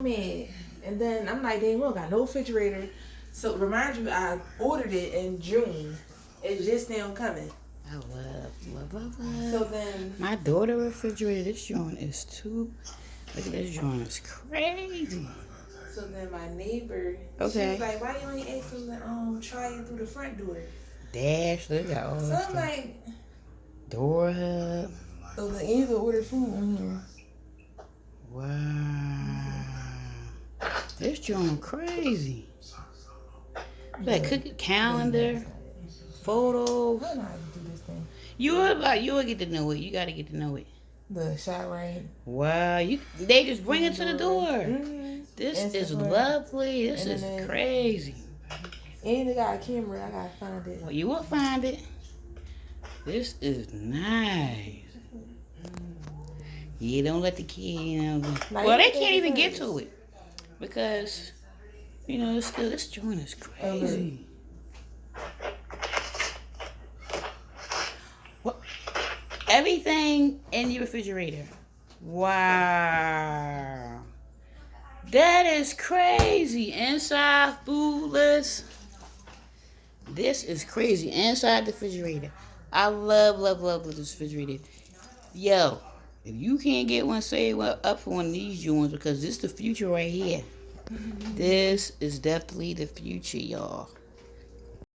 Man, and then I'm like, dang, we don't got no refrigerator. So remind you, I ordered it in June. It's just now coming. I love. So then My daughter refrigerator, this joint is too. Look at this joint, it's crazy. So then my neighbor, she Okay. was like, why you ain't ask them to try it through the front door? Dash, look at all So this I'm stuff. like, Door hub. so then either order food on here. Wow. This joint crazy. Like cookie calendar, photos. I don't know how to do this thing. You will get to know it. You gotta get to know it. The shot right. Wow, they just bring it to the door. Mm-hmm. This is Instagram. lovely. This And is then- crazy. And they got a camera. I gotta find it. Well, you will find it. This is nice. Yeah, don't let the kid, well, they can't even get to it because, it's still, this joint is crazy. What? Everything in your refrigerator. Wow. That is crazy. Inside food list. This is crazy. Inside the refrigerator. I love this refrigerator. Yo, if you can't get one, save up for one of these joints because this is the future right here. This is definitely the future, y'all.